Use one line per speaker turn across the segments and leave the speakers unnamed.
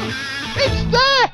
It's there!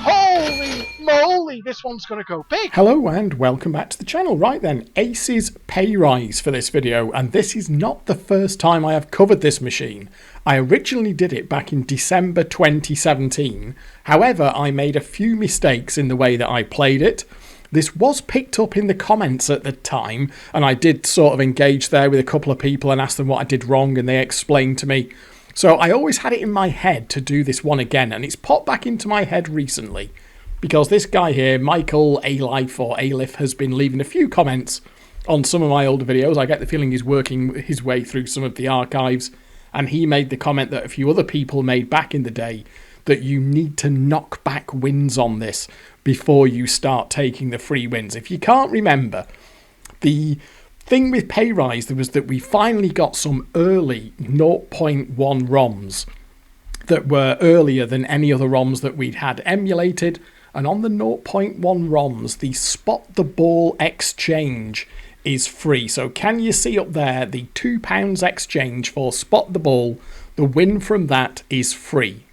Holy moly, this one's going to go big.
Hello and welcome back to the channel. Right then, Ace's pay rise for this video, and this is not the first time I have covered this machine. I originally did it back in December 2017. However, I made a few mistakes in the way that I played it. This was picked up in the comments at the time, and I did sort of engage there with a couple of people and ask them what I did wrong, and they explained to me. So I always had it in my head to do this one again, and it's popped back into my head recently. Because this guy here, Michael Alife or Alif, has been leaving a few comments on some of my older videos. I get the feeling he's working his way through some of the archives. And he made the comment that a few other people made back in the day that you need to knock back wins on this before you start taking the free wins. If you can't remember, the thing with pay rise was that we finally got some early 0.1 ROMs that were earlier than any other ROMs that we'd had emulated. And on the 0.1 ROMs, the Spot the Ball exchange is free. So can you see up there the £2 exchange for Spot the Ball? The win from that is free.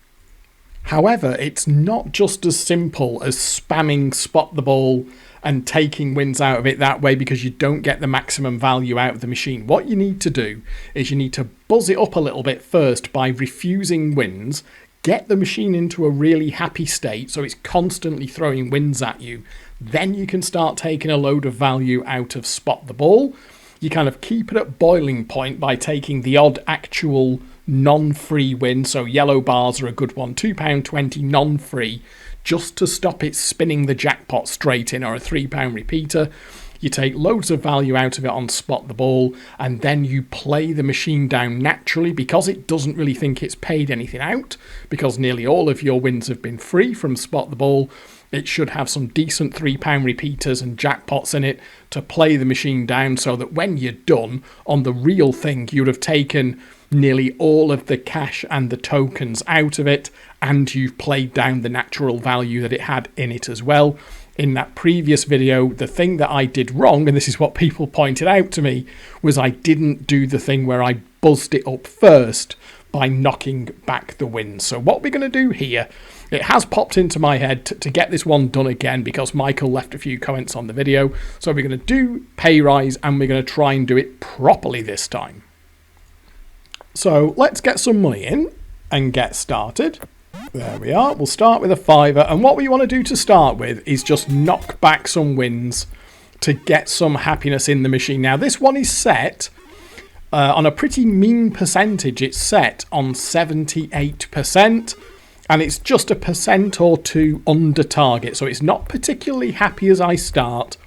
However, it's not just as simple as spamming Spot the Ball and taking wins out of it that way, because you don't get the maximum value out of the machine. What you need to do is you need to buzz it up a little bit first by refusing wins. Get the machine into a really happy state so it's constantly throwing wins at you. Then you can start taking a load of value out of Spot the Ball. You kind of keep it at boiling point by taking the odd actual non-free win. So yellow bars are a good one. £2.20 non-free, just to stop it spinning the jackpot straight in, or a £3 repeater. You take loads of value out of it on Spot the Ball, and then you play the machine down naturally because it doesn't really think it's paid anything out, because nearly all of your wins have been free from Spot the Ball. It should have some decent £3 repeaters and jackpots in it to play the machine down, so that when you're done on the real thing, you'd have taken nearly all of the cash and the tokens out of it, and you've played down the natural value that it had in it as well. In that previous video, the thing that I did wrong, and this is what people pointed out to me, was I didn't do the thing where I buzzed it up first by knocking back the wins. So what we're going to do here, it has popped into my head to get this one done again because Michael left a few comments on the video. So we're going to do pay rise, and we're going to try and do it properly this time. So let's get some money in and get started. There we are. We'll start with a £5, and what we want to do to start with is just knock back some wins to get some happiness in the machine. Now this one is set on a pretty mean percentage. It's set on 78%, and it's just a percent or two under target, so it's not particularly happy as I start,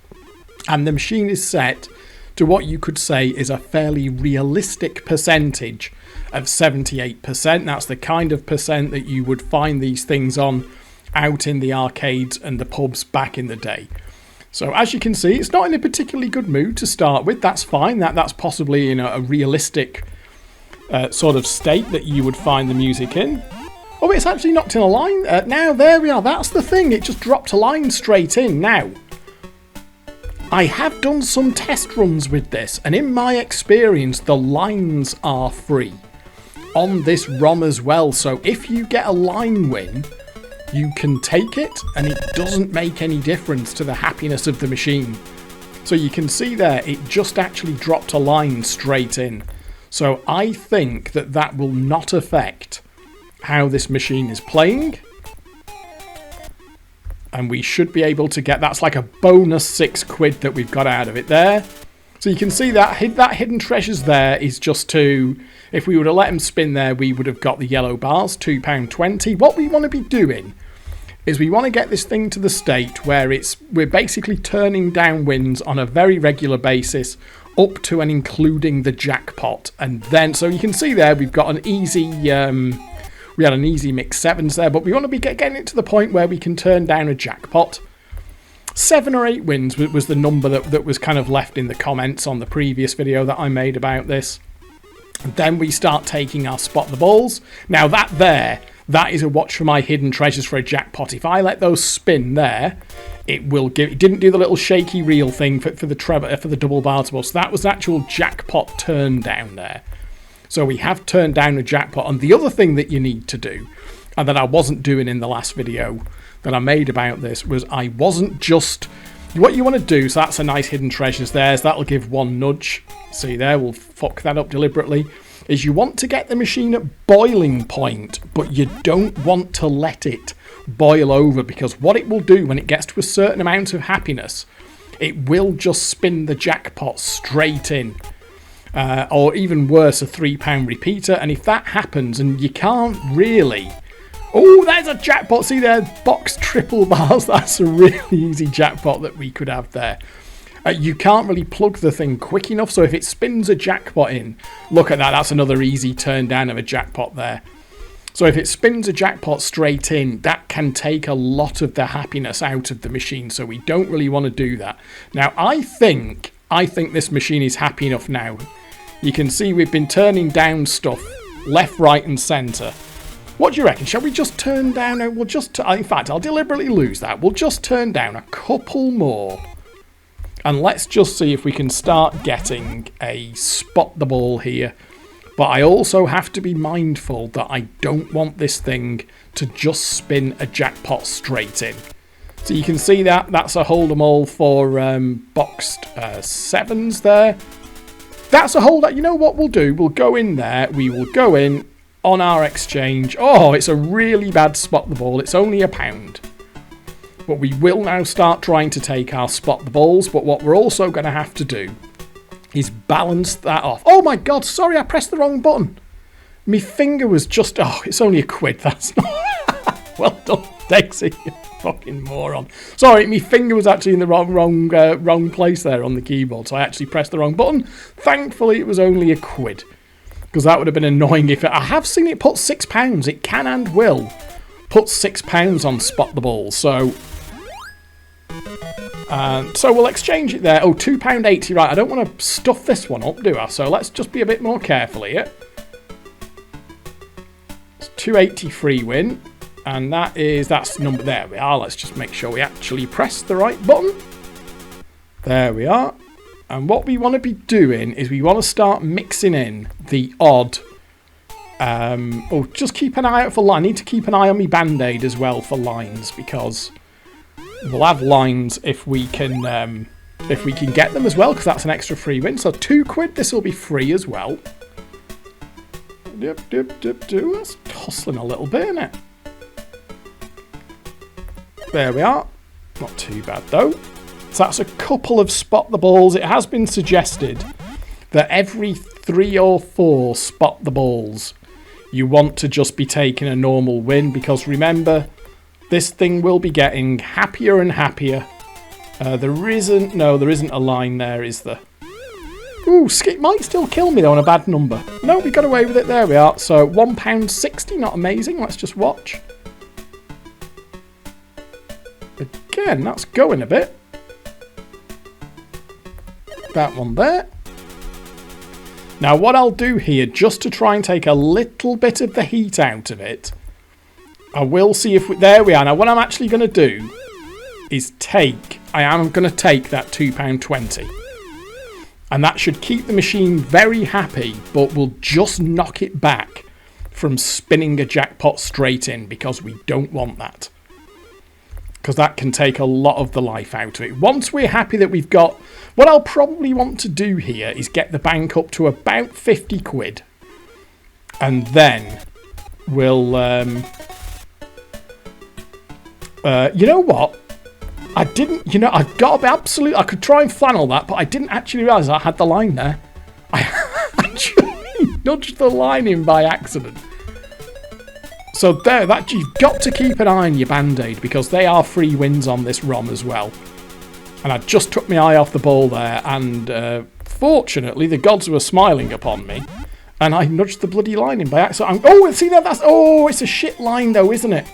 and the machine is set to what you could say is a fairly realistic percentage of 78%. That's the kind of percent that you would find these things on out in the arcades and the pubs back in the day. So as you can see, it's not in a particularly good mood to start with. That's fine. That's possibly in a realistic sort of state that you would find the music in. Oh, it's actually knocked in a line. Now, there we are. That's the thing. It just dropped a line straight in. Now, I have done some test runs with this, and in my experience, the lines are free on this ROM as well. So if you get a line win, you can take it, and it doesn't make any difference to the happiness of the machine. So you can see there, it just actually dropped a line straight in. So I think that that will not affect how this machine is playing. And we should be able to get, that's like a bonus £6 that we've got out of it there. So you can see that hidden treasures there is just to, if we would have let him spin there, we would have got the yellow bars, £2.20. What we want to be doing is we want to get this thing to the state where we're basically turning down wins on a very regular basis up to and including the jackpot. And then, so you can see there, we've got an easy, we had an easy mix 7s there, but we want to be getting it to the point where we can turn down a jackpot. 7 or 8 wins was the number that was kind of left in the comments on the previous video that I made about this. And then we start taking our Spot the Balls. Now that is a watch for my hidden treasures for a jackpot. If I let those spin there, it didn't do the little shaky reel thing for the double bartable. So that was an actual jackpot turn down there. So we have turned down a jackpot. And the other thing that you need to do, and that I wasn't doing in the last video that I made about this, was I wasn't just... What you want to do, so that's a nice hidden treasures there, so that'll give one nudge. See there, we'll fuck that up deliberately. Is you want to get the machine at boiling point, but you don't want to let it boil over, because what it will do when it gets to a certain amount of happiness, it will just spin the jackpot straight in. Or even worse, a £3 repeater. And if that happens and you can't really... Oh, there's a jackpot. See there, box triple bars. That's a really easy jackpot that we could have there. You can't really plug the thing quick enough. So if it spins a jackpot in, look at that. That's another easy turn down of a jackpot there. So if it spins a jackpot straight in, that can take a lot of the happiness out of the machine. So we don't really want to do that. Now, I think this machine is happy enough now. You can see we've been turning down stuff left, right and centre. What do you reckon? Shall we just turn down... We'll just... In fact, I'll deliberately lose that. We'll just turn down a couple more. And let's just see if we can start getting a spot the ball here. But I also have to be mindful that I don't want this thing to just spin a jackpot straight in. So you can see that. That's a hold 'em all for boxed sevens there. That's a hold... You know what we'll do? We'll go in there. We will go in... on our exchange. Oh, it's a really bad spot the ball. It's only £1. But we will now start trying to take our spot the balls. But what we're also going to have to do is balance that off. Oh my God, sorry, I pressed the wrong button. My finger was just... Oh, it's only £1. That's not... Well done, Degsy, you fucking moron. Sorry, my finger was actually in the wrong place there on the keyboard. So I actually pressed the wrong button. Thankfully, it was only £1. Because that would have been annoying if I have seen it put £6. It can and will put £6 on spot the ball. So we'll exchange it there. Oh, £2.80. Right, I don't want to stuff this one up, do I? So let's just be a bit more careful here. It's £2.80 free win. And that's number... There we are. Let's just make sure we actually press the right button. There we are. And what we want to be doing is we want to start mixing in the odd... just keep an eye out for line. I need to keep an eye on my Band-Aid as well for lines, because we'll have lines if we can get them as well, because that's an extra free win. So £2, this will be free as well. That's hustling a little bit, isn't it? There we are. Not too bad though. So that's a couple of spot the balls. It has been suggested that every 3 or 4 spot the balls, you want to just be taking a normal win, because remember, this thing will be getting happier and happier. There isn't a line there, is there? Ooh, it might still kill me though on a bad number. No, we got away with it. There we are. So £1.60, not amazing. Let's just watch. Again, that's going a bit. That one there. Now what I'll do here, just to try and take a little bit of the heat out of it, I will see if there we are. Now what I'm actually going to do is I am going to take that £2.20, and that should keep the machine very happy, but will just knock it back from spinning a jackpot straight in, because we don't want that, because that can take a lot of the life out of it. Once we're happy that we've got... What I'll probably want to do here is get the bank up to about £50, and then we'll... you know what? I didn't... You know, I got to be absolute... I could try and flannel that, but I didn't actually realise I had the line there. I actually nudged the line in by accident. So there, you've got to keep an eye on your Band-Aid, because they are free wins on this ROM as well. And I just took my eye off the ball there, and fortunately the gods were smiling upon me, and I nudged the bloody line in by accident. Oh, see that? It's a shit line though, isn't it?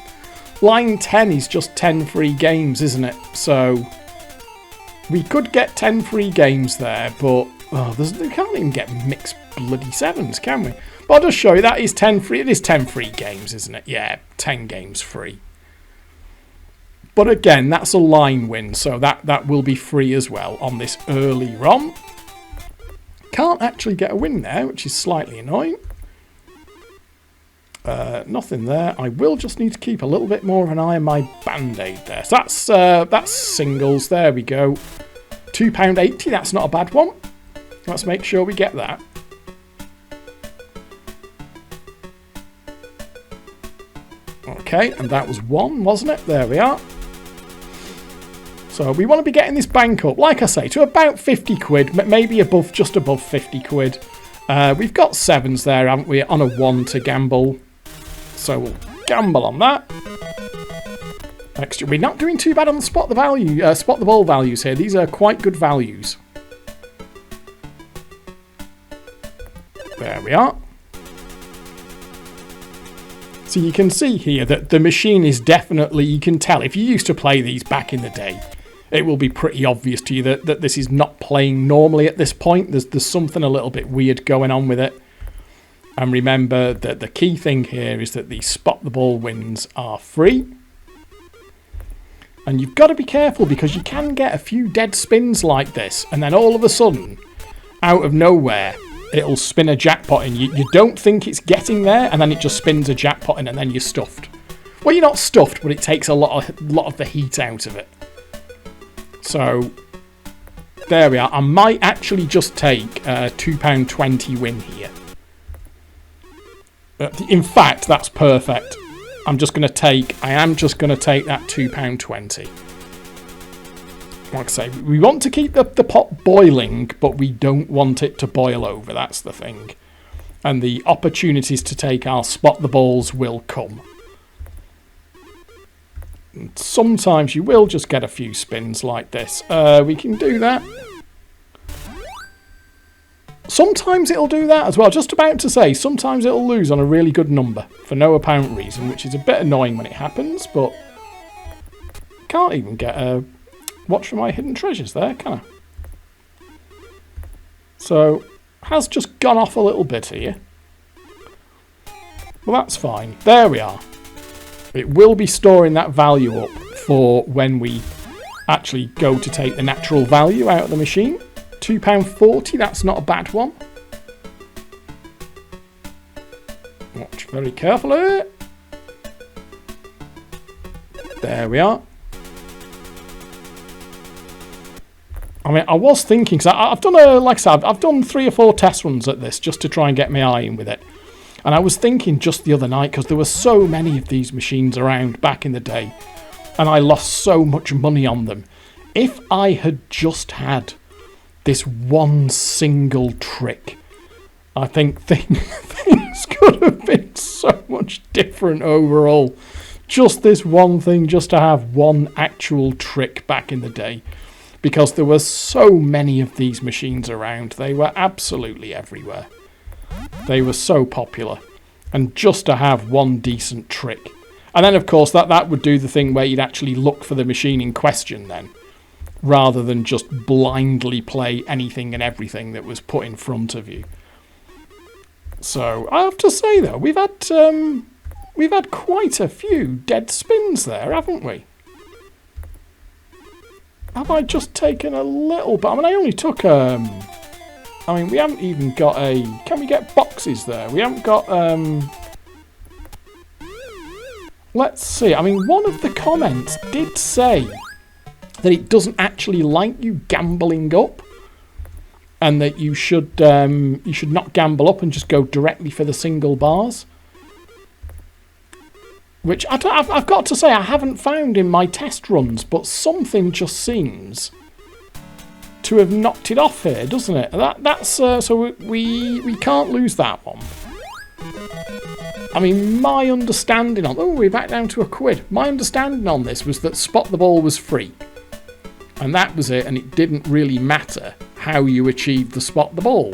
Line 10 is just 10 free games, isn't it? So we could get 10 free games there, but we can't even get mixed bloody sevens, can we? But I'll just show you, that is 10 free. It is 10 free games, isn't it? Yeah, 10 games free. But again, that's a line win, so that will be free as well on this early ROM. Can't actually get a win there, which is slightly annoying. Nothing there. I will just need to keep a little bit more of an eye on my band-aid there. So that's singles. There we go. £2.80. That's not a bad one. Let's make sure we get that. Okay, and that was one, wasn't it? There we are. So we want to be getting this bank up, like I say, to about 50 quid, maybe above, just above 50 quid. We've got sevens there, haven't we, on a 1 to gamble. So we'll gamble on that. Extra. We're not doing too bad on the spot the ball values here. These are quite good values. There we are. So you can see here that the machine is definitely, you can tell, if you used to play these back in the day, it will be pretty obvious to you that this is not playing normally at this point. There's something a little bit weird going on with it. And remember that the key thing here is that the spot the ball wins are free. And you've got to be careful because you can get a few dead spins like this. And then all of a sudden, out of nowhere, it'll spin a jackpot in. You don't think it's getting there, and then it just spins a jackpot in, and then you're stuffed. Well, you're not stuffed, but it takes a lot of the heat out of it. So, there we are. I might actually just take a £2.20 win here. In fact, that's perfect. I am just going to take that £2.20. Like I say, we want to keep the pot boiling, but we don't want it to boil over. That's the thing. And the opportunities to take our spot the balls will come. And sometimes you will just get a few spins like this. We can do that. Sometimes it'll do that as well. Just about to say, sometimes it'll lose on a really good number for no apparent reason, which is a bit annoying when it happens, but can't even get a watch for my hidden treasures there, can I? So, has just gone off a little bit here. Well, that's fine. There we are. It will be storing that value up for when we actually go to take the natural value out of the machine. £2.40, that's not a bad one. Watch very carefully. There we are. I mean, I was thinking, because I've done like I said, I've done 3 or 4 test runs at this just to try and get my eye in with it. And I was thinking just the other night, because there were so many of these machines around back in the day, and I lost so much money on them. If I had just had this one single trick, I think things could have been so much different overall. Just this one thing, just to have one actual trick back in the day. Because there were so many of these machines around. They were absolutely everywhere. They were so popular. And just to have one decent trick. And then, of course, that would do the thing where you'd actually look for the machine in question then. Rather than just blindly play anything and everything that was put in front of you. So, I have to say, though, we've had quite a few dead spins there, haven't we? Have I just taken a little bit? I mean, I only took, I mean, we haven't even got a... Can we get boxes there? We haven't got, let's see. I mean, one of the comments did say that it doesn't actually like you gambling up. And that you should not gamble up and just go directly for the single bars. Which I've got to say I haven't found in my test runs, but something just seems to have knocked it off here, doesn't it? That's so we can't lose that one. I mean, my understanding on... Oh, we're back down to £1. My understanding on this was that spot the ball was free. And that was it, and it didn't really matter how you achieved the spot the ball.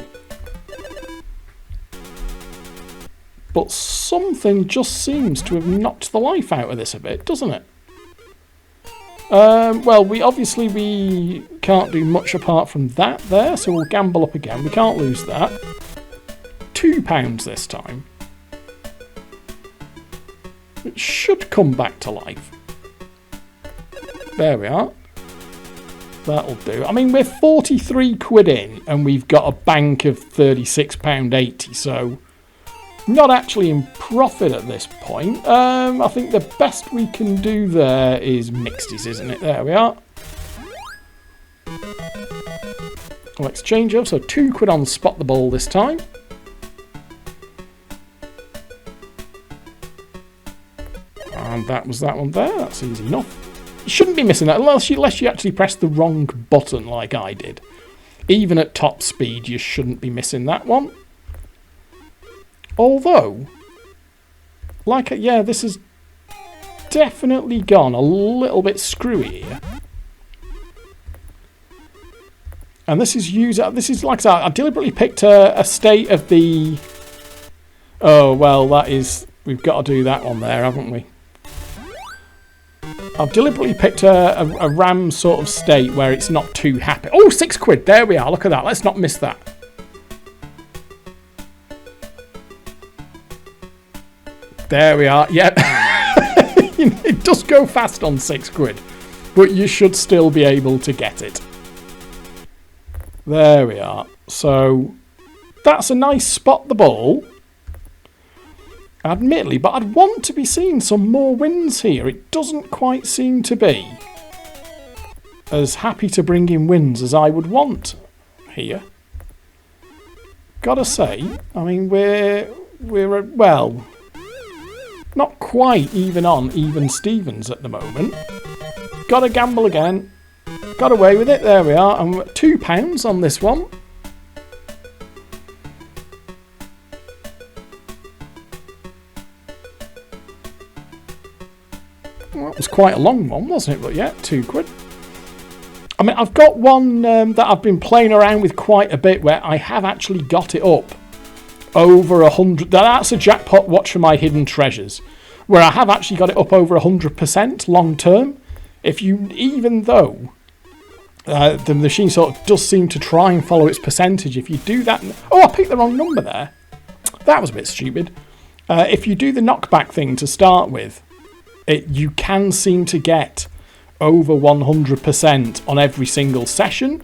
But something just seems to have knocked the life out of this a bit, doesn't it? Well, we can't do much apart from that there, so we'll gamble up again. We can't lose that. £2 this time. It should come back to life. There we are. That'll do. I mean, we're 43 quid in and we've got a bank of £36.80, so not actually in profit at this point. I think the best we can do there is mixties, isn't it? There we are. We'll exchange up, so 2 quid on spot the ball this time. And that was that one there. That's easy enough. You shouldn't be missing that unless you actually press the wrong button like I did. Even at top speed, you shouldn't be missing that one. Although, yeah, this has definitely gone a little bit screwy here. And this is like I said, I deliberately picked a state of the... Oh, well, we've got to do that one there, haven't we? I've deliberately picked a RAM sort of state where it's not too happy. Oh, 6 quid. There we are. Look at that. Let's not miss that. There we are. Yep. It does go fast on 6 quid. But you should still be able to get it. There we are. So that's a nice spot the ball. Admittedly, but I'd want to be seeing some more wins here. It doesn't quite seem to be as happy to bring in wins as I would want here. Gotta say, I mean, we're well, not quite even on even Stevens at the moment. Gotta gamble again. Got away with it. There we are. And we're at £2 on this one. Well, that was quite a long one, wasn't it? But yeah, 2 quid. I mean, I've got one that I've been playing around with quite a bit where I have actually got it up over 100. That's a jackpot watch for my hidden treasures, where I have actually got it up over 100% long term. Even though the machine sort of does seem to try and follow its percentage, if you do that... Oh, I picked the wrong number there. That was a bit stupid. If you do the knockback thing to start with, you can seem to get over 100% on every single session.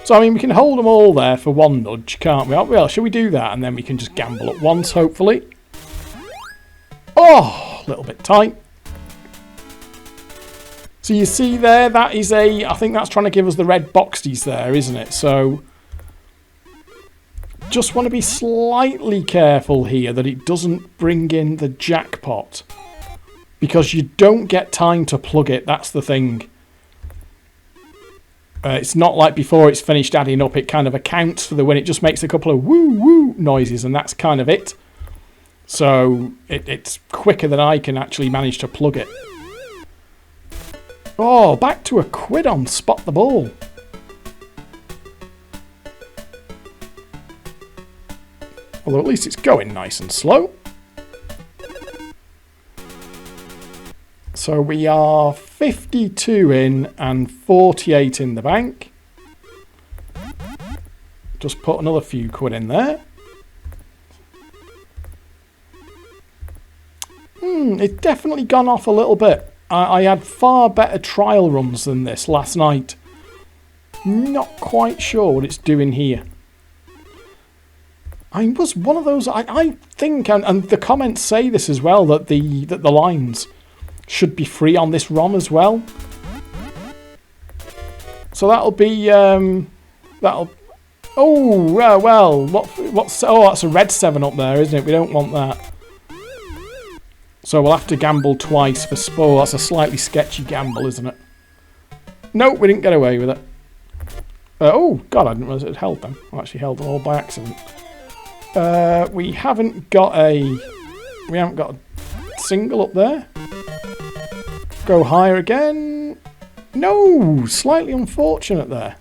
So, I mean, we can hold them all there for one nudge, can't we? Well, shall we do that? And then we can just gamble at once, hopefully. Oh, a little bit tight. So you see there, that is I think that's trying to give us the red boxies there, isn't it? So just want to be slightly careful here that it doesn't bring in the jackpot, because you don't get time to plug it. That's the thing. It's not like before it's finished adding up, it kind of accounts for the win. It just makes a couple of woo-woo noises, and that's kind of it. So it's quicker than I can actually manage to plug it. Oh, back to a quid on spot the ball. Although at least it's going nice and slow. So we are 52 in and 48 in the bank. Just put another few quid in there. It's definitely gone off a little bit. I had far better trial runs than this last night. Not quite sure what it's doing here. I was one of those... I think, and the comments say this as well, that the lines should be free on this ROM as well. So that'll be... that'll... Oh, well, what's... Oh, that's a red 7 up there, isn't it? We don't want that. So we'll have to gamble twice for Spore. That's a slightly sketchy gamble, isn't it? No, we didn't get away with it. Oh, God, I didn't realize it had held them. I actually held them all by accident. We haven't got a single up there. Go higher again. No, slightly unfortunate there.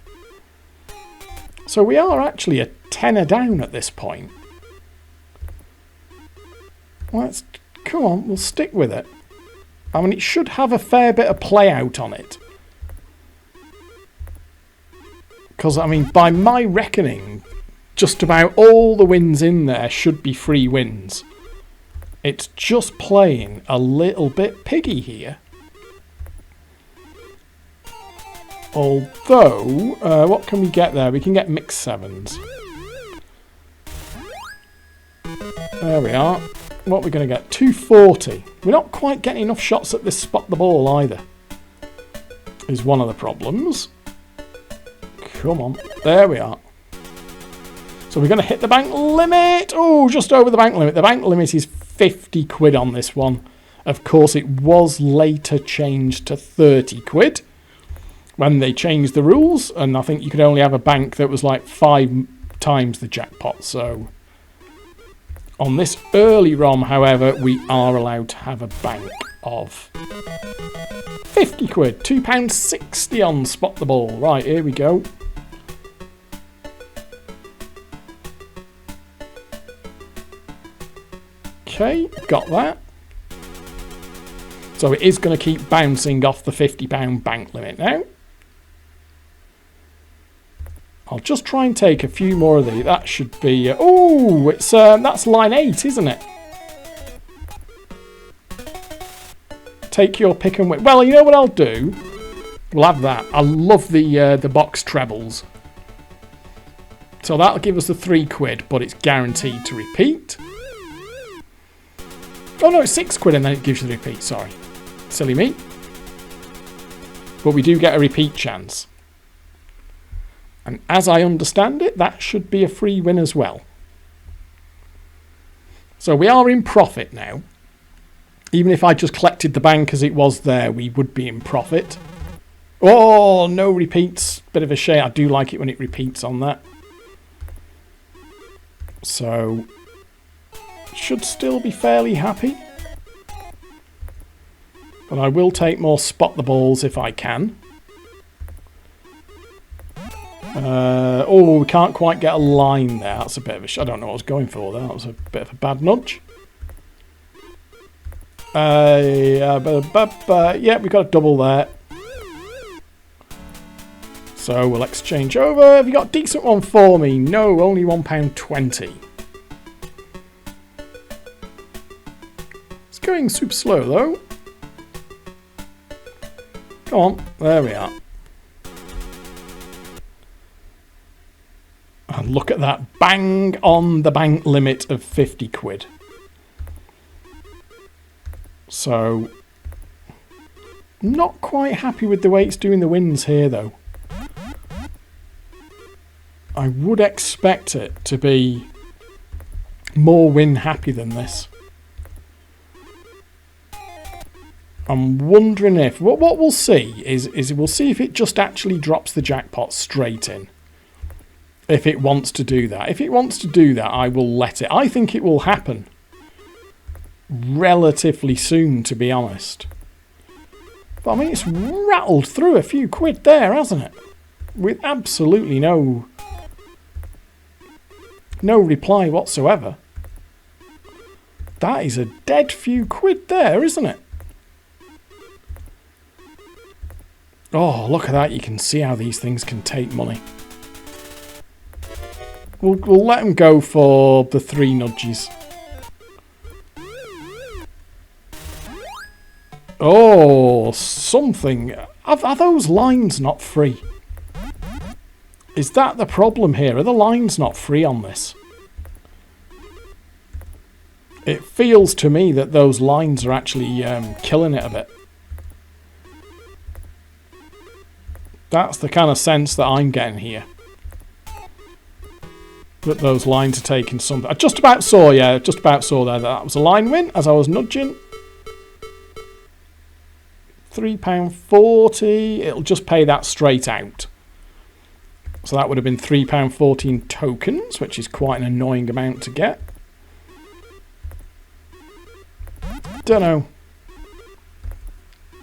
So we are actually a tenner down at this point. Let's... Come on, we'll stick with it. I mean, it should have a fair bit of play out on it. Because, I mean, by my reckoning, just about all the wins in there should be free wins. It's just playing a little bit piggy here. Although, what can we get there? We can get mixed sevens. There we are. What are we going to get? 240. We're not quite getting enough shots at this spot the ball either. Is one of the problems. Come on. There we are. So we're going to hit the bank limit. Oh, just over the bank limit. The bank limit is 50 quid on this one. Of course, it was later changed to 30 quid when they changed the rules. And I think you could only have a bank that was like 5 times the jackpot. So on this early ROM, however, we are allowed to have a bank of 50 quid. £2.60 on spot the ball. Right, here we go. Okay, got that. So it is going to keep bouncing off the £50 bank limit now. I'll just try and take a few more of these. That should be... oh, it's that's line 8, isn't it? Take your pick and win. Well, you know what I'll do? We'll have that. I love the box trebles. So that'll give us the 3 quid, but it's guaranteed to repeat. Oh no, it's 6 quid and then it gives you the repeat. Sorry. Silly me. But we do get a repeat chance. And as I understand it, that should be a free win as well. So we are in profit now. Even if I just collected the bank as it was there, we would be in profit. Oh, no repeats. Bit of a shame. I do like it when it repeats on that. So, should still be fairly happy. But I will take more spot the balls if I can. Oh, we can't quite get a line there. That's a bit of a... I don't know what I was going for there. That was a bit of a bad nudge. Yeah, we got a double there. So we'll exchange over. Have you got a decent one for me? No, only £1.20. It's going super slow though. Come on, there we are. And look at that, bang on the bank limit of 50 quid. So, not quite happy with the way it's doing the wins here though. I would expect it to be more win happy than this. I'm wondering if... what we'll see is we'll see if it just actually drops the jackpot straight in. If it wants to do that. If it wants to do that, I will let it. I think it will happen relatively soon, to be honest. But I mean, it's rattled through a few quid there, hasn't it? With absolutely no reply whatsoever. That is a dead few quid there, isn't it? Oh, look at that. You can see how these things can take money. We'll let them go for the 3 nudges. Oh, something. Are those lines not free? Is that the problem here? Are the lines not free on this? It feels to me that those lines are actually killing it a bit. That's the kind of sense that I'm getting here. That those lines are taking something. I just about saw, yeah, just about saw there that was a line win as I was nudging. £3.40. It'll just pay that straight out. So that would have been £3.14 tokens, which is quite an annoying amount to get. Don't know.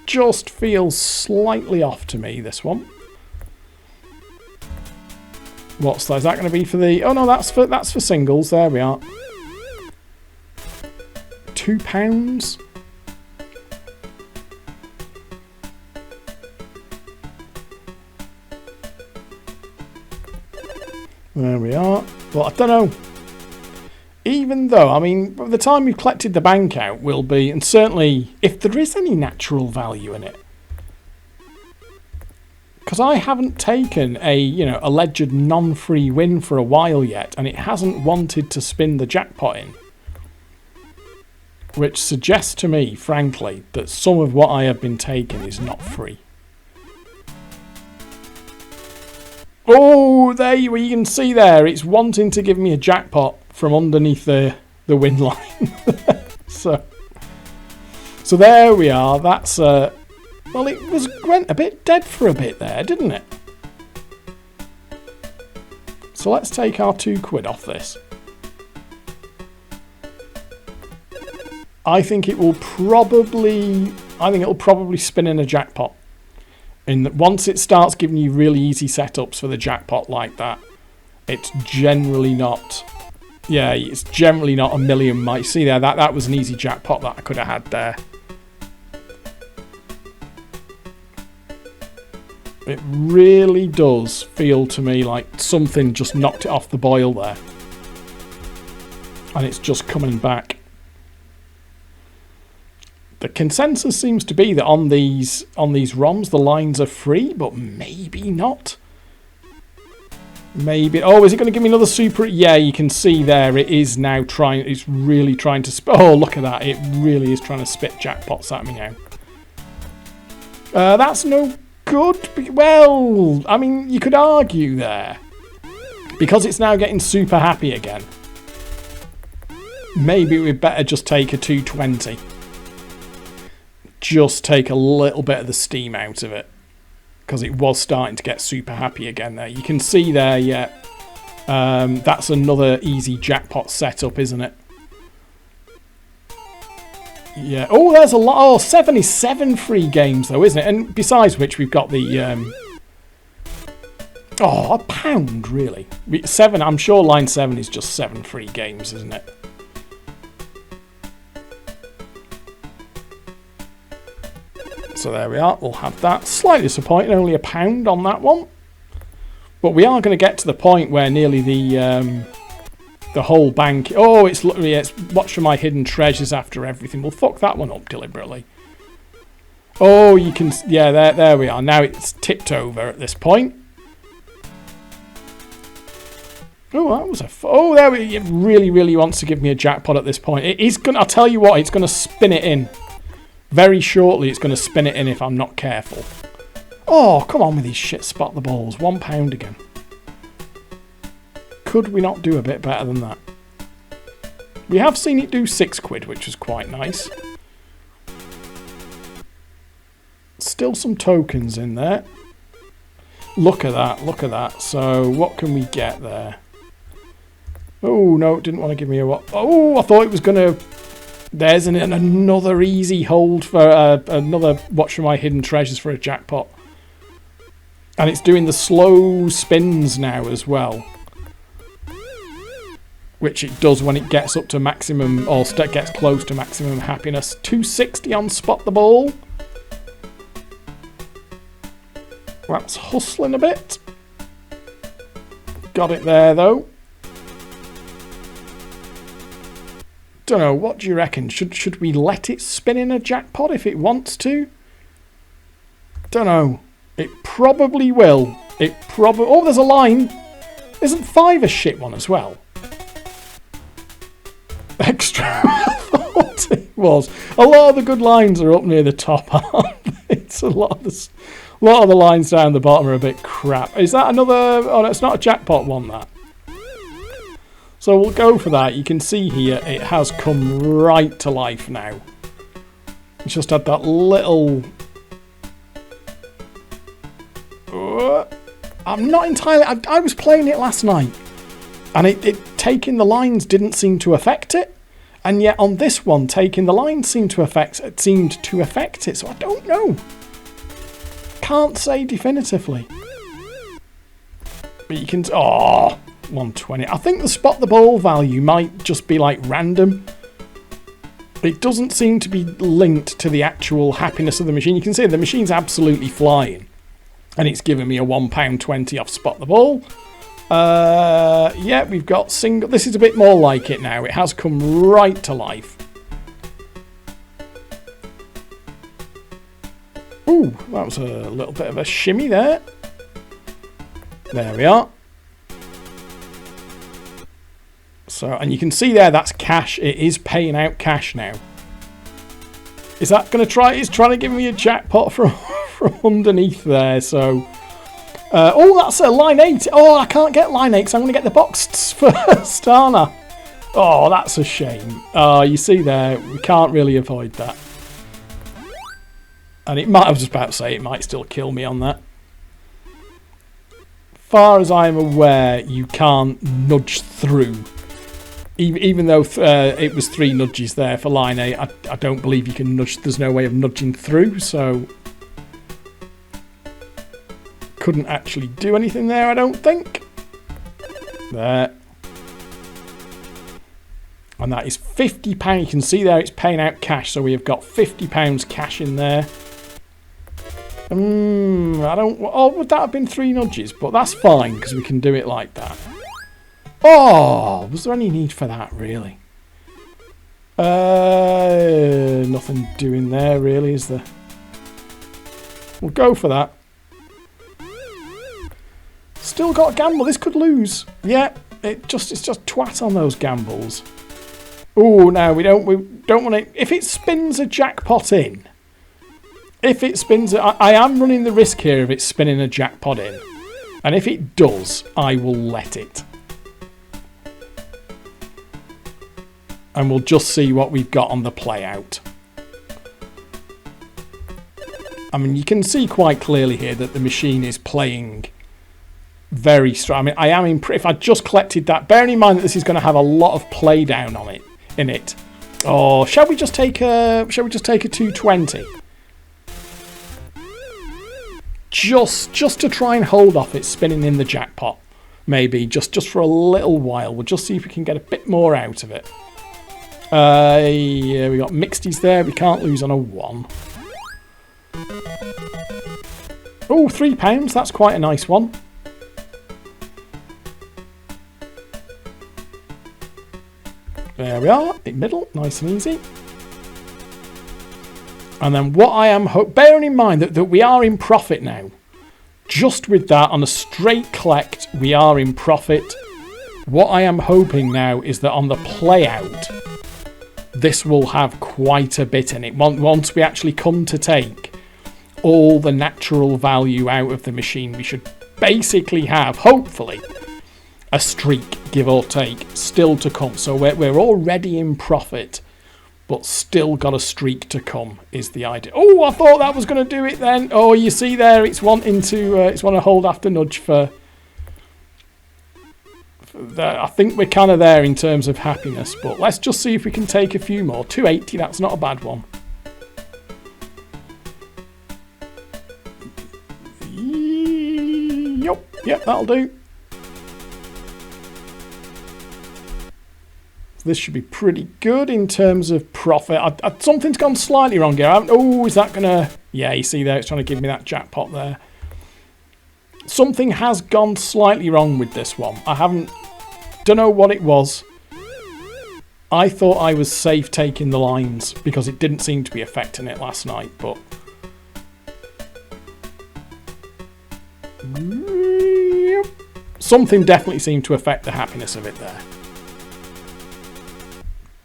Just feels slightly off to me, this one. What's that? Is that going to be for the... oh no, that's for singles. There we are. £2. There we are. Well, I don't know. Even though, I mean, by the time you've collected the bank out will be... and certainly, if there is any natural value in it, because I haven't taken a, you know, alleged non-free win for a while yet, and it hasn't wanted to spin the jackpot in. Which suggests to me, frankly, that some of what I have been taking is not free. Oh, there you can see there, it's wanting to give me a jackpot from underneath the win line. so there we are. That's well, it went a bit dead for a bit there, didn't it? So let's take our £2 off this. I think it'll probably spin in a jackpot. Once it starts giving you really easy setups for the jackpot like that, it's generally not. Yeah, it's generally not a million miles. See there, that was an easy jackpot that I could have had there. It really does feel to me like something just knocked it off the boil there, and it's just coming back. The consensus seems to be that on these ROMs the lines are free, but maybe not. Maybe. Oh, is it going to give me another super? Yeah, you can see there it is now trying. It's really trying to. Oh, look at that! It really is trying to spit jackpots at me now. That's no good. Well, I mean, you could argue there because it's now getting super happy again. Maybe we'd better just take a 220. Just take a little bit of the steam out of it, because it was starting to get super happy again there. You can see there, yeah, that's another easy jackpot setup, isn't it? Yeah. Oh, there's a lot. Oh, 77 free games though, isn't it? And besides which, we've got the oh, £1 really. 7. I'm sure line 7 is just 7 free games, isn't it? So there we are, we'll have that. Slightly disappointing, only £1 on that one. But we are going to get to the point where nearly the whole bank... Oh, it's watch for my hidden treasures after everything. We'll fuck that one up deliberately. Oh, you can... Yeah, there we are. Now it's tipped over at this point. Oh, that was a... Oh, there we... It really, really wants to give me a jackpot at this point. It is going... I'll tell you what, it's going to spin it in. Very shortly, it's going to spin it in if I'm not careful. Oh, come on with these shit spot the balls. £1 again. Could we not do a bit better than that? We have seen it do £6, which was quite nice. Still some tokens in there. Look at that, look at that. So, what can we get there? Oh, no, it didn't want to give me a what? Oh, I thought it was going to... There's another easy hold for another watch for my hidden treasures for a jackpot. And it's doing the slow spins now as well. Which it does when it gets up to maximum, or gets close to maximum happiness. 260 on spot the ball. That's hustling a bit. Got it there though. Don't know, what do you reckon? Should we let it spin in a jackpot if it wants to? Don't know. It probably will. Oh, there's a line. Isn't 5 a shit one as well? Extra. I thought it was. A lot of the good lines are up near the top, aren't they? It's a lot of the lines down the bottom are a bit crap. Is that another... Oh, no, it's not a jackpot one, that. So we'll go for that. You can see here it has come right to life now. It's just had that little... I'm not entirely... I was playing it last night and it taking the lines didn't seem to affect it. And yet on this one, taking the lines seemed to affect it. So I don't know. Can't say definitively. But you can... Oh... 120. I think the spot the ball value might just be like random. It doesn't seem to be linked to the actual happiness of the machine. You can see the machine's absolutely flying. And it's giving me a £1.20 off spot the ball. Yeah, we've got single. This is a bit more like it now. It has come right to life. Ooh, Ooh, that was a little bit of a shimmy there. There we are. So, and you can see there, that's cash. It is paying out cash now. Is that going to try? It's trying to give me a jackpot from underneath there. So, oh, that's a line 8. Oh, I can't get line 8, so I'm going to get the boxed first, aren't I? Oh, that's a shame. Oh, you see there, we can't really avoid that. And it might, I was just about to say, it might still kill me on that. Far as I'm aware, you can't nudge through. Even though it was 3 nudges there for line 8, I don't believe you can nudge. There's no way of nudging through, so couldn't actually do anything there, I don't think. There. And that is £50. You can see there it's paying out cash, so we have got £50 cash in there. I don't. Oh, would that have been 3 nudges? But that's fine because we can do it like that. Oh, was there any need for that, really? Nothing doing there, really, is there? We'll go for that. Still got a gamble. This could lose. Yeah, it's just twat on those gambles. Oh, no, we don't want to. If it spins a jackpot in, I am running the risk here of it spinning a jackpot in, and if it does, I will let it. And we'll just see what we've got on the play out. I mean, you can see quite clearly here that the machine is playing very strong. I mean, I am if I just collected that, bearing in mind that this is going to have a lot of play down on it in it. Oh, shall we just take a 220? Just to try and hold off it spinning in the jackpot. Maybe just for a little while. We'll just see if we can get a bit more out of it. Yeah, we got mixties there. We can't lose on a 1. Oh, £3. That's quite a nice one. There we are. In middle. Nice and easy. And then what I am bearing in mind that we are in profit now. Just with that, on a straight collect, we are in profit. What I am hoping now is that on the play out, this will have quite a bit in it. Once we actually come to take all the natural value out of the machine, we should basically have, hopefully, a streak, give or take, still to come. So we're already in profit, but still got a streak to come is the idea. Oh, I thought that was going to do it then. Oh, you see there, it's wanting to hold after nudge for. I think we're kind of there in terms of happiness, but let's just see if we can take a few more. 280, that's not a bad one. Yep, that'll do. This should be pretty good in terms of profit. Something's gone slightly wrong here. Oh, is that going to... Yeah, you see there, it's trying to give me that jackpot there. Something has gone slightly wrong with this one. Don't know what it was. I thought I was safe taking the lines because it didn't seem to be affecting it last night, but... Something definitely seemed to affect the happiness of it there.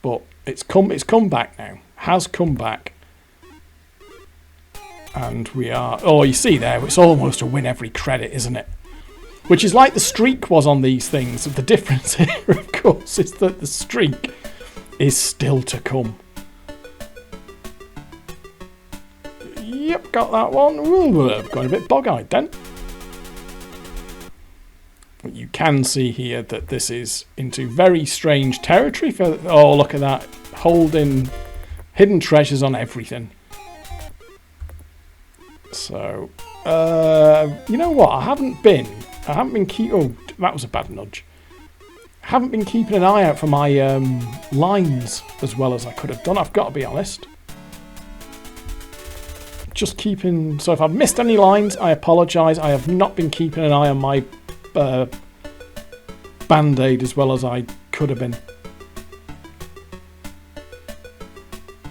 But it's come back now. Has come back. And we are... Oh, you see there, it's almost a win every credit, isn't it? Which is like the streak was on these things. The difference here, of course, is that the streak is still to come. Yep, got that one. Ooh, I've got a bit bog-eyed then. But you can see here that this is into very strange territory. Oh, look at that. Holding hidden treasures on everything. So, you know what? I haven't been keeping... Oh, that was a bad nudge. I haven't been keeping an eye out for my lines as well as I could have done. I've got to be honest. Just keeping... So if I've missed any lines, I apologise. I have not been keeping an eye on my band-aid as well as I could have been.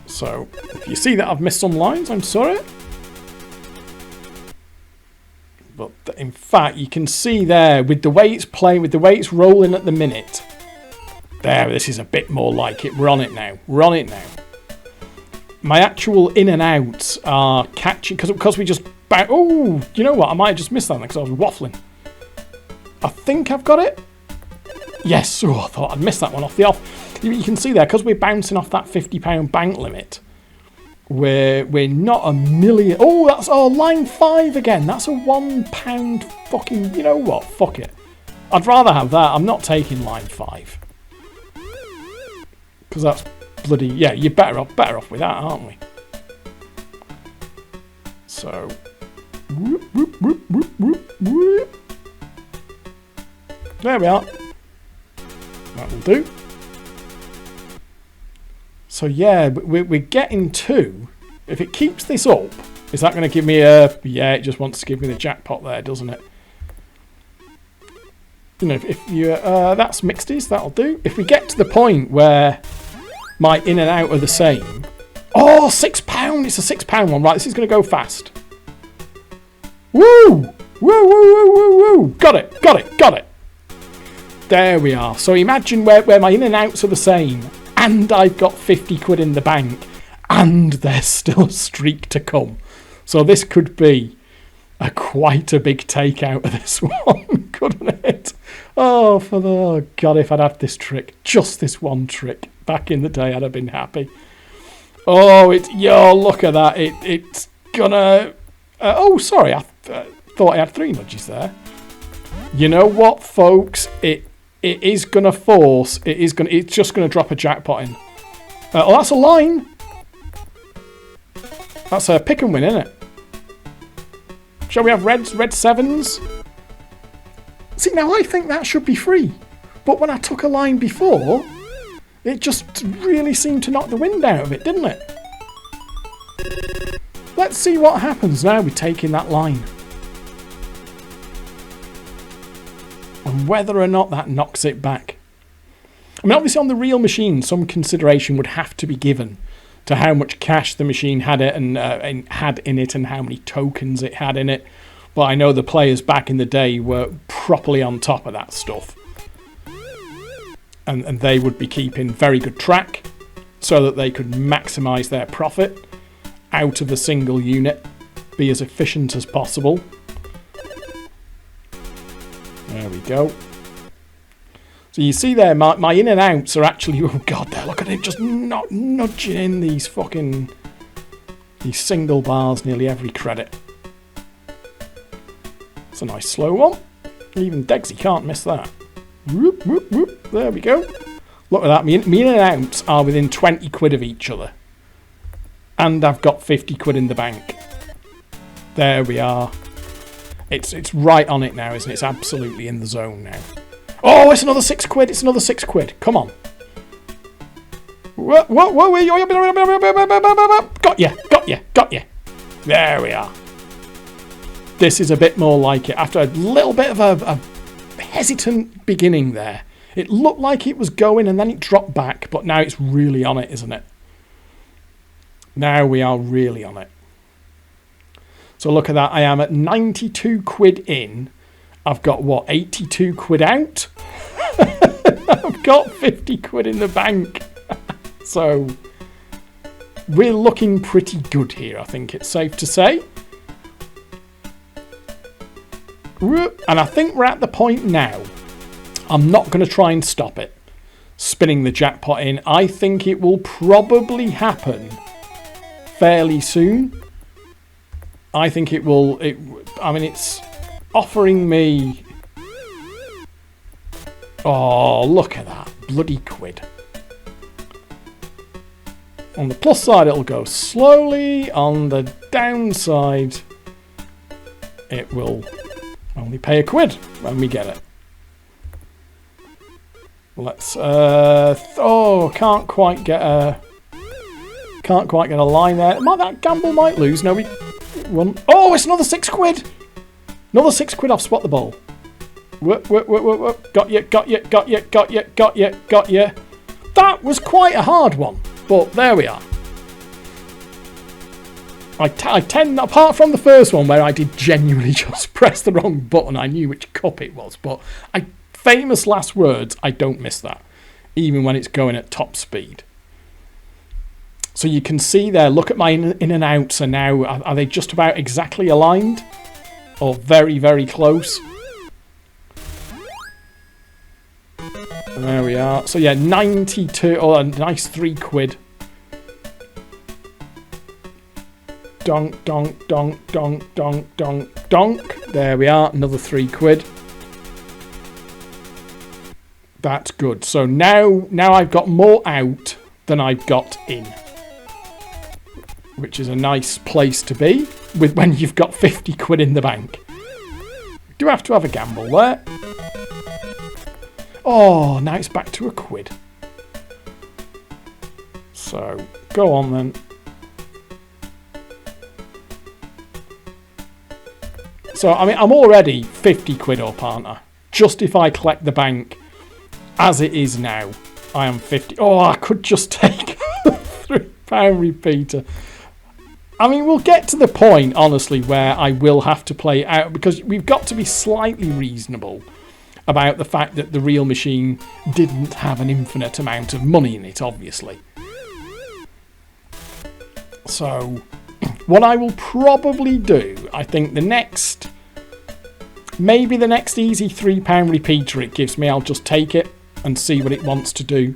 So, if you see that I've missed some lines, I'm sorry. fact, you can see there, with the way it's playing, with the way it's rolling at the minute. There, this is a bit more like it. We're on it now. We're on it now. My actual in and outs are catching, because we just... Oh, you know what? I might have just missed that because I was waffling. I think I've got it. Yes. Oh, I thought I'd missed that one off the off. You can see there, because we're bouncing off that £50 bank limit. We're not a million... Oh, that's line 5 again. That's a £1 fucking... You know what? Fuck it. I'd rather have that. I'm not taking line 5. Because that's bloody... Yeah, you're better off with that, aren't we? So... Whoop, whoop, whoop, whoop, whoop, whoop. There we are. That will do. So yeah, we're getting to... If it keeps this up, is that going to give me a... Yeah, it just wants to give me the jackpot there, doesn't it? You know, if you... that's mixties, that'll do. If we get to the point where my in and out are the same... Oh, £6! It's a £6 one. Right, this is going to go fast. Woo! Woo, woo, woo, woo, woo! Got it, got it, got it! There we are. So imagine where my in and outs are the same, and I've got 50 quid in the bank, and there's still a streak to come. So this could be quite a big takeout of this one, couldn't it? Oh, God, if I'd had this trick, just this one trick, back in the day, I'd have been happy. Oh, look at that. It's gonna... oh, sorry, I thought I had 3 nudges there. You know what, folks? It is gonna force. It's just gonna drop a jackpot in. Oh, that's a line. That's a pick and win, isn't it? Shall we have red 7s? See, now I think that should be free. But when I took a line before, it just really seemed to knock the wind out of it, didn't it? Let's see what happens now with taking that line. And whether or not that knocks it back. I mean, obviously on the real machine, some consideration would have to be given to how much cash the machine had had in it and how many tokens it had in it. But I know the players back in the day were properly on top of that stuff. And they would be keeping very good track so that they could maximise their profit out of a single unit, be as efficient as possible. There we go. So you see there, my in and outs are actually... Oh God, there, look at it, just nudging in these single bars nearly every credit. It's a nice slow one. Even Degsy can't miss that. Whoop, whoop, whoop. There we go. Look at that. Me in and outs are within 20 quid of each other. And I've got 50 quid in the bank. There we are. It's right on it now, isn't it? It's absolutely in the zone now. Oh, it's another 6 quid. It's another 6 quid. Come on. Got you. Got you. Got you. There we are. This is a bit more like it. After a little bit of a hesitant beginning there. It looked like it was going and then it dropped back. But now it's really on it, isn't it? Now we are really on it. So look at that. I am at 92 quid in. I've got, what, 82 quid out? I've got 50 quid in the bank. So we're looking pretty good here, I think it's safe to say. And I think we're at the point now. I'm not going to try and stop it. Spinning the jackpot in. I think it will probably happen fairly soon. I think it will... I mean, it's offering me... Oh, look at that. Bloody quid. On the plus side, it'll go slowly. On the downside, it will only pay a quid when we get it. Let's... oh, can't quite get a line there. That gamble might lose. No, we won. Oh, it's another 6 quid. Another 6 quid off Spot the Ball. Whoop, whoop, whoop, whoop, whoop. Got you, got you, got you, got you, got you, got you. That was quite a hard one, but there we are. I tend, apart from the first one where I did genuinely just press the wrong button, I knew which cup it was, but famous last words, I don't miss that, even when it's going at top speed. So you can see there, look at my in and outs are now, are they just about exactly aligned? Or very, very close? There we are. So yeah, 92, a nice £3. Donk, donk, donk, donk, donk, donk, donk. There we are, another £3. That's good. So now I've got more out than I've got in, which is a nice place to be with when you've got £50 in the bank. Do have to have a gamble there. Oh, now it's back to £1. So go on then. So I mean, I'm already £50 up, aren't I? Just if I collect the bank as it is now, I am 50. Oh, I could just take a £3 repeater. I mean, we'll get to the point, honestly, where I will have to play out, because we've got to be slightly reasonable about the fact that the real machine didn't have an infinite amount of money in it, obviously. So, what I will probably do, I think maybe the next easy £3 repeater it gives me, I'll just take it and see what it wants to do.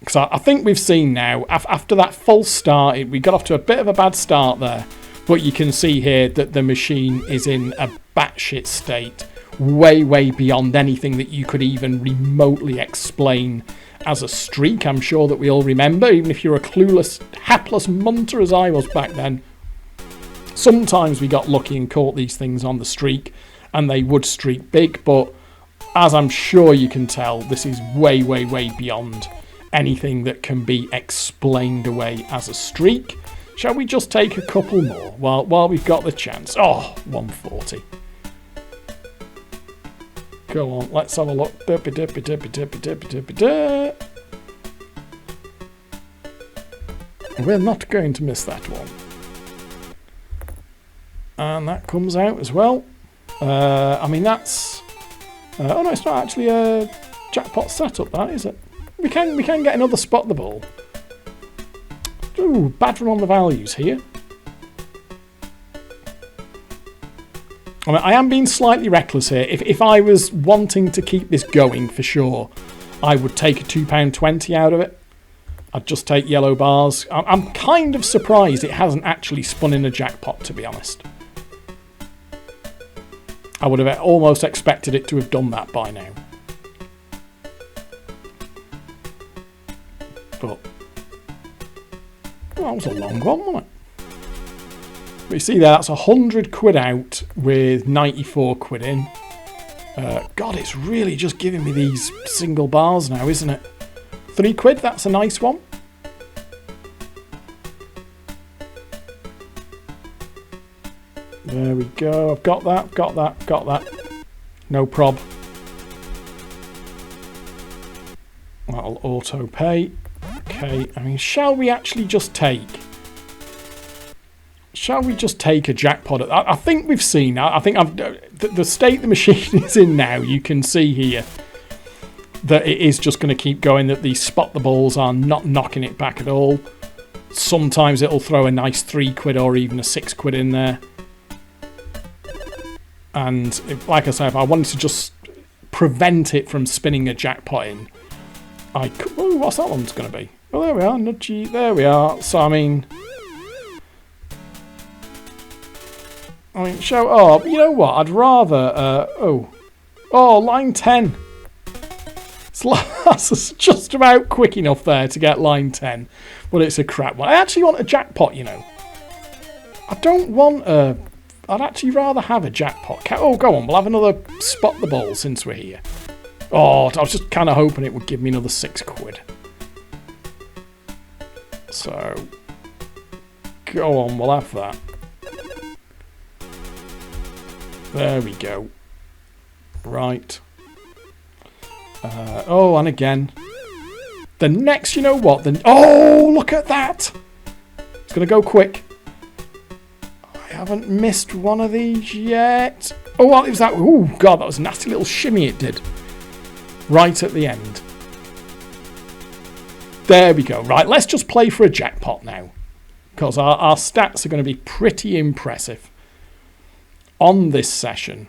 Because I think we've seen now, after that false start, we got off to a bit of a bad start there. But you can see here that the machine is in a batshit state, way, way beyond anything that you could even remotely explain as a streak. I'm sure that we all remember, even if you're a clueless, hapless munter as I was back then. Sometimes we got lucky and caught these things on the streak, and they would streak big. But as I'm sure you can tell, this is way, way, way beyond anything that can be explained away as a streak. Shall we just take a couple more while we've got the chance? Oh, 140. Go on, let's have a look. We're not going to miss that one. And that comes out as well. I mean, that's... oh no, it's not actually a jackpot setup, that, is it? We can get another spot the ball. Ooh, bad run on the values here. I mean, I am being slightly reckless here. If I was wanting to keep this going for sure, I would take a £2.20 out of it. I'd just take yellow bars. I'm kind of surprised it hasn't actually spun in a jackpot, to be honest. I would have almost expected it to have done that by now. But well, that was a long one, wasn't it? But you see there, that's £100 out with £94 in. God, it's really just giving me these single bars now, isn't it? £3, that's a nice one. There we go. I've got that, got that. No prob. That'll auto pay. Okay, I mean, shall we actually just take... Shall we just take a jackpot? I think we've seen... I think the state the machine is in now, you can see here that it is just going to keep going, that these spot the balls are not knocking it back at all. Sometimes it'll throw a nice £3 or even a £6 in there. And like I say, if I wanted to just prevent it from spinning a jackpot in, I could... Oh, what's that one's going to be? Oh, there we are, nudgy. There we are. So, I mean, show... Oh, you know what? I'd rather... line 10. That's just about quick enough there to get line 10. But it's a crap one. I actually want a jackpot, you know. I don't want a... I'd actually rather have a jackpot. Oh, go on. We'll have another spot the ball since we're here. Oh, I was just kind of hoping it would give me another £6. So, go on. We'll have that. There we go. Right. And again. The next, you know what? Oh, look at that. going to go quick. I haven't missed one of these yet. Oh, what was that? Oh, God, that was a nasty little shimmy it did. Right at the end. There we go. Right, let's just play for a jackpot now. Because our stats are going to be pretty impressive on this session.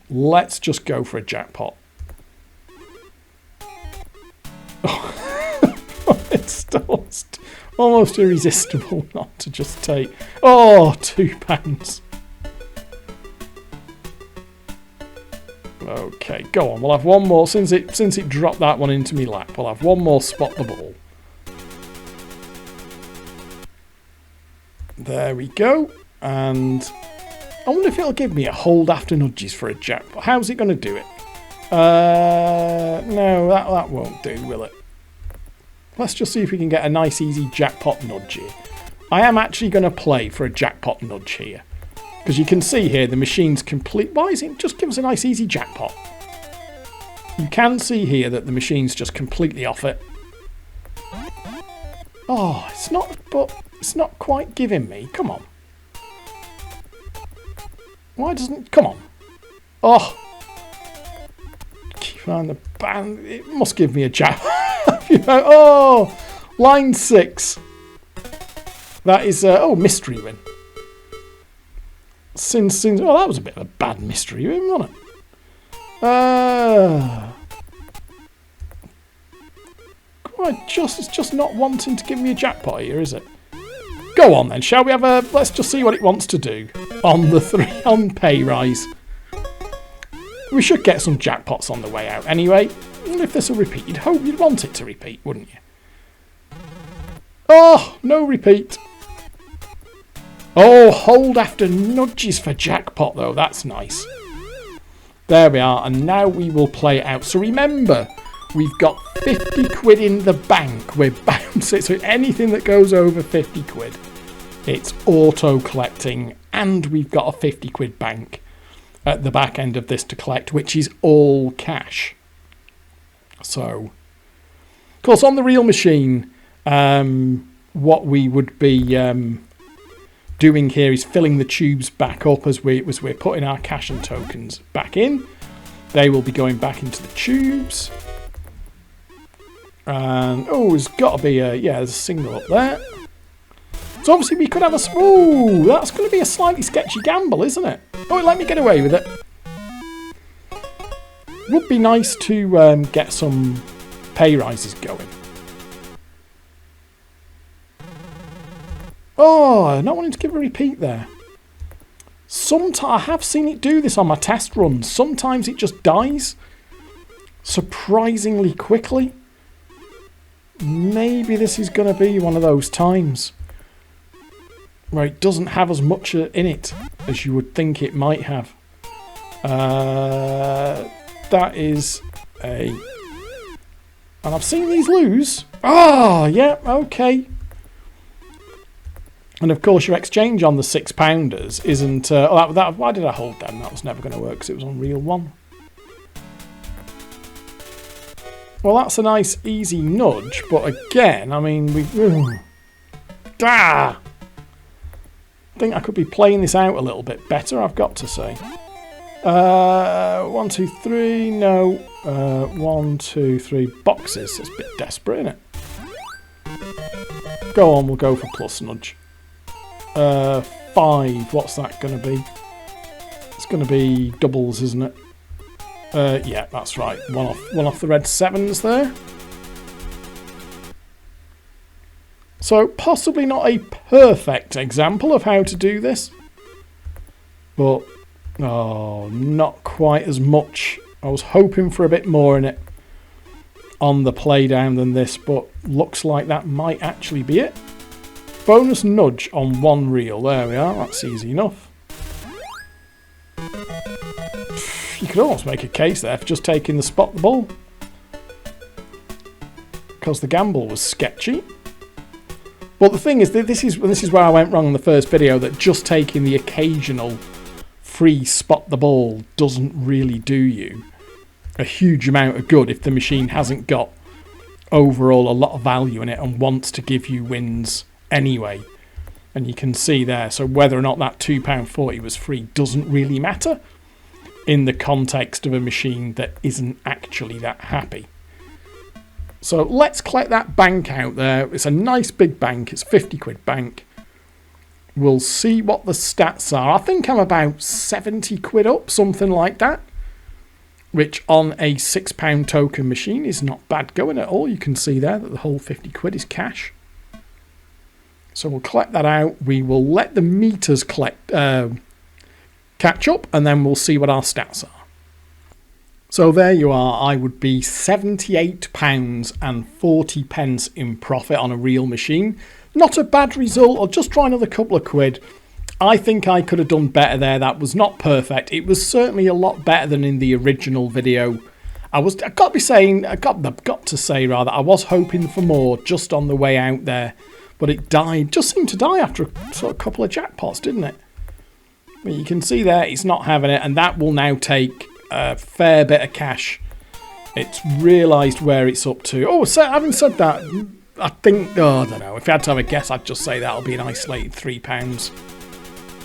Let's just go for a jackpot. Oh, it's almost irresistible not to just take... Oh, £2. Okay, go on. We'll have one more. Since it dropped that one into me lap, we'll have one more spot the ball. There we go. And I wonder if it'll give me a hold after nudges for a jackpot. How's it going to do it? No, that won't do, will it? Let's just see if we can get a nice easy jackpot nudge here. I am actually going to play for a jackpot nudge here. Because you can see here the machine's complete. Why is it? Just give us a nice easy jackpot. You can see here that the machine's just completely off it. Oh, it's not, but it's not quite giving me. Come on. Why doesn't... Come on. Oh. Keep on the band. It must give me a jackpot. Oh, line 6. That is... oh, mystery win. Since oh, that was a bit of a bad mystery win, wasn't it? It's just not wanting to give me a jackpot here, is it? Go on then, shall we have a... Let's just see what it wants to do on the on pay rise. We should get some jackpots on the way out anyway. And if this will repeat, you'd want it to repeat, wouldn't you? Oh, no repeat. Oh, hold after nudges for jackpot though. That's nice. There we are. And now we will play it out. So remember, we've got 50 quid in the bank. We're bouncing. So anything that goes over 50 quid, it's auto collecting. And we've got a 50 quid bank at the back end of this to collect, which is all cash. So, of course, on the real machine, what we would be... doing here is filling the tubes back up as we're putting our cash and tokens back in. They will be going back into the tubes. And oh, there's got to be there's a single up there. So obviously we could have a... Ooh, that's going to be a slightly sketchy gamble, isn't it? Oh, let me get away with it. Would be nice to get some pay rises going. Oh, not wanting to give a repeat there. Sometimes I have seen it do this on my test runs. Sometimes it just dies surprisingly quickly. Maybe this is going to be one of those times where it doesn't have as much in it as you would think it might have. That is a... And I've seen these lose. Oh, yeah, okay. And of course, your exchange on the £6 isn't... why did I hold them? That was never going to work because it was on reel 1. Well, that's a nice, easy nudge. But again, I mean, I think I could be playing this out a little bit better, I've got to say. 1, 2, 3. No. 1, 2, 3 boxes. That's a bit desperate, isn't it? Go on, we'll go for plus nudge. 5. What's that going to be? It's going to be doubles, isn't it? Yeah, that's right. One off the red 7s there. So possibly not a perfect example of how to do this, but not quite as much. I was hoping for a bit more in it on the playdown than this, but looks like that might actually be it. Bonus nudge on 1 reel. There we are. That's easy enough. You could almost make a case there for just taking the spot the ball, because the gamble was sketchy. Well, the thing is, this is where I went wrong in the first video, that just taking the occasional free spot the ball doesn't really do you a huge amount of good if the machine hasn't got overall a lot of value in it and wants to give you wins anyway. And you can see there, so whether or not that £2.40 was free doesn't really matter in the context of a machine that isn't actually that happy. So let's collect that bank out there. It's a nice big bank. It's 50 quid bank. We'll see what the stats are. I think I'm about 70 quid up, something like that, which on a £6 token machine is not bad going at all. You can see there that the whole 50 quid is cash. So we'll collect that out. We will let the meters catch up, and then we'll see what our stats are. So there you are. I would be £78.40 in profit on a real machine. Not a bad result. I'll just try another couple of quid. I think I could have done better there. That was not perfect. It was certainly a lot better than in the original video. I got to say, I was hoping for more just on the way out there, but it died. Just seemed to die after a couple of jackpots, didn't it? But you can see there, it's not having it, and that will now take a fair bit of cash. It's realised where it's up to. Oh, so having said that, I think, I don't know, if I had to have a guess, I'd just say that'll be an isolated £3.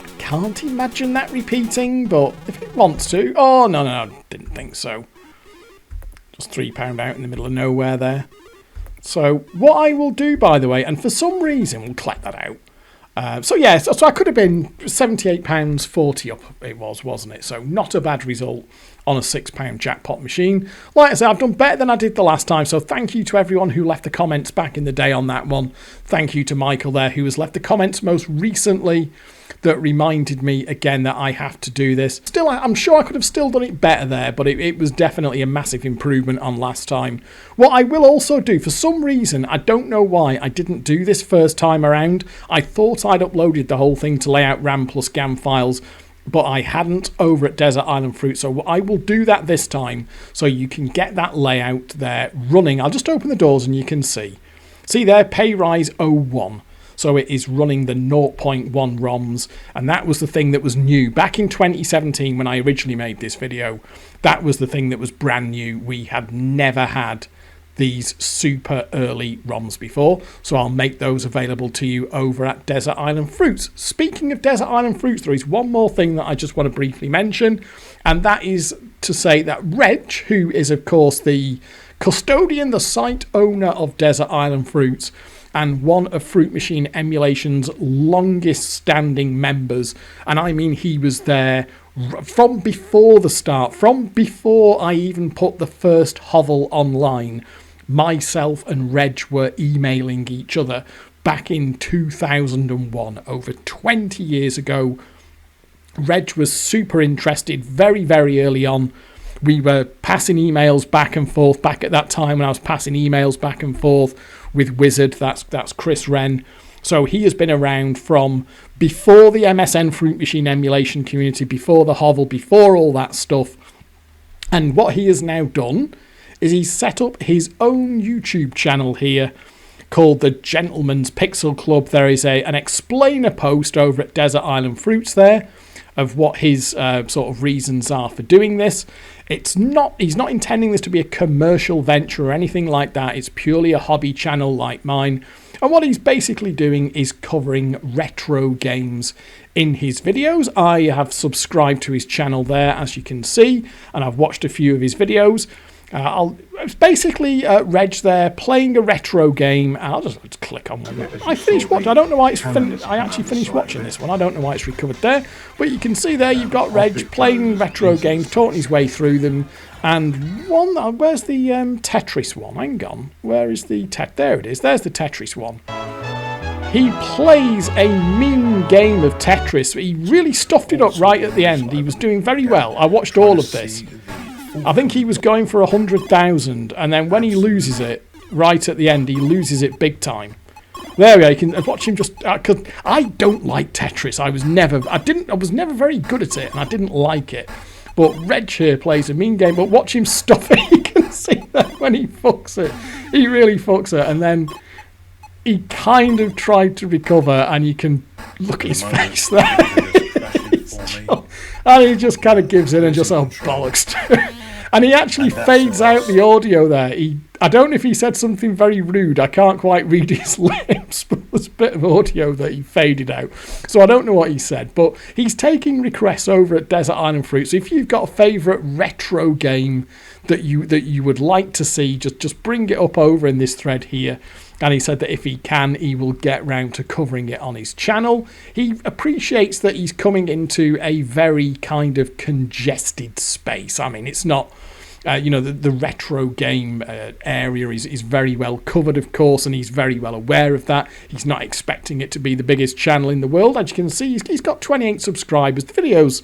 I can't imagine that repeating, but if it wants to. Oh, no, I didn't think so. Just £3 out in the middle of nowhere there. So what I will do, by the way, and for some reason we'll collect that out. So I could have been £78.40 up, it was, wasn't it? So not a bad result on a £6 jackpot machine. Like I said, I've done better than I did the last time, so thank you to everyone who left the comments back in the day on that one. Thank you to Michael there, who has left the comments most recently that reminded me again that I have to do this. Still, I'm sure I could have still done it better there, but it was definitely a massive improvement on last time. What I will also do, for some reason, I don't know why I didn't do this first time around. I thought I'd uploaded the whole thing to layout RAM plus GAN files, but I hadn't over at Desert Island Fruit. So I will do that this time so you can get that layout there running. I'll just open the doors and you can see. See there, PayRise 01. So it is running the 0.1 ROMs, and that was the thing that was new. Back in 2017, when I originally made this video, that was the thing that was brand new. We had never had these super early ROMs before, so I'll make those available to you over at Desert Island Fruits. Speaking of Desert Island Fruits, there is one more thing that I just want to briefly mention, and that is to say that Reg, who is of course the custodian, the site owner of Desert Island Fruits, and one of Fruit Machine Emulation's longest standing members, and I mean he was there from before the start, from before I even put the first hovel online. Myself and Reg were emailing each other back in 2001, over 20 years ago. Reg was super interested very, very early on. We were passing emails back and forth back at that time when I was passing emails back and forth with Wizard. That's Chris Wren. So he has been around from before the MSN Fruit Machine emulation community, before the hovel, before all that stuff. And what he has now done is he's set up his own YouTube channel here called the Gentleman's Pixel Club. There is an explainer post over at Desert Island Fruits there of what his sort of reasons are for doing this. He's not intending this to be a commercial venture or anything like that. It's purely a hobby channel like mine. And what he's basically doing is covering retro games in his videos. I have subscribed to his channel there, as you can see, and I've watched a few of his videos. It's basically Reg there playing a retro game. I'll just click on one. I finished watching. I don't know why it's I actually finished watching this one. I don't know why it's recovered there. But you can see there you've got Reg playing retro games, talking his way through them. And one, where's the Tetris one? Hang on. Where is the There it is. There's the Tetris one. He plays a mean game of Tetris. He really stuffed it up right at the end. He was doing very well. I watched all of this. I think he was going for 100,000, and then when he loses it right at the end, he loses it big time. There we go. You can watch him just because I don't like Tetris. I was never very good at it, and I didn't like it. But Reg here plays a mean game. But watch him stuff it. You can see that when he fucks it, he really fucks it, and then he kind of tried to recover, and you can look at his face there. And he just kind of gives in and just bollocks. And he actually fades out the audio there. He I don't know if he said something very rude. I can't quite read his lips, but there's a bit of audio that he faded out. So I don't know what he said, but he's taking requests over at Desert Island Fruit. So if you've got a favourite retro game that you would like to see, just bring it up over in this thread here. And he said that if he can, he will get round to covering it on his channel. He appreciates that he's coming into a very kind of congested space. I mean, it's not... the retro game area is very well covered, of course, and he's very well aware of that. He's not expecting it to be the biggest channel in the world. As you can see, he's got 28 subscribers. The videos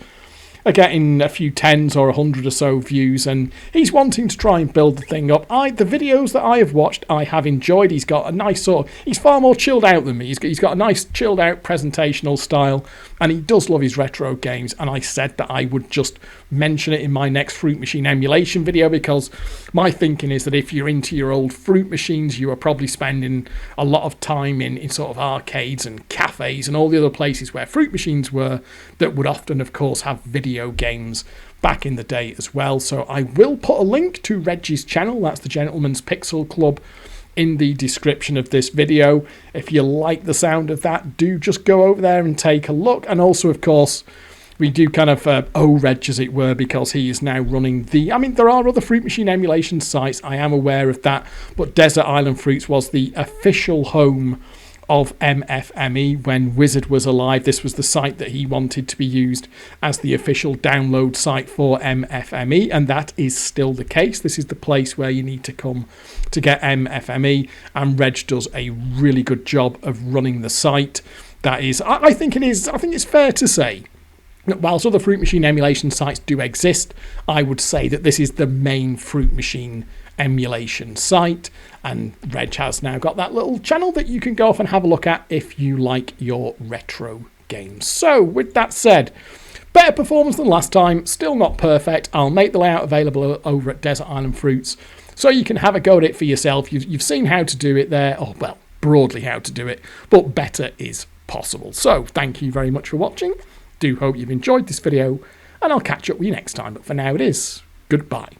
are getting a few tens or 100 or so views, and he's wanting to try and build the thing up. The videos that I have watched, I have enjoyed. He's got a nice he's far more chilled out than me. He's got a nice chilled out presentational style, and he does love his retro games. And I said that I would just mention it in my next Fruit Machine emulation video, because my thinking is that if you're into your old Fruit Machines, you are probably spending a lot of time in sort of arcades and cafes and all the other places where Fruit Machines were, that would often, of course, have video games back in the day as well. So I will put a link to Reggie's channel, that's the Gentleman's Pixel Club, in the description of this video. If you like the sound of that, do just go over there and take a look. And also, of course, we do kind of Reg, as it were, because he is now running there are other Fruit Machine emulation sites, I am aware of that, but Desert Island Fruits was the official home of MFME when Wizard was alive. This was the site that he wanted to be used as the official download site for MFME, and that is still the case. This is the place where you need to come to get MFME, and Reg does a really good job of running the site. That is, I think it's fair to say that whilst other Fruit Machine emulation sites do exist, I would say that this is the main Fruit Machine emulation site, and Reg has now got that little channel that you can go off and have a look at if you like your retro games. So with that said, better performance than last time, still not perfect. I'll make the layout available over at Desert Island Fruits so you can have a go at it for yourself. You've seen how to do it there, broadly how to do it, but better is possible. So thank you very much for watching. Do hope you've enjoyed this video, and I'll catch up with you next time, but for now it is goodbye.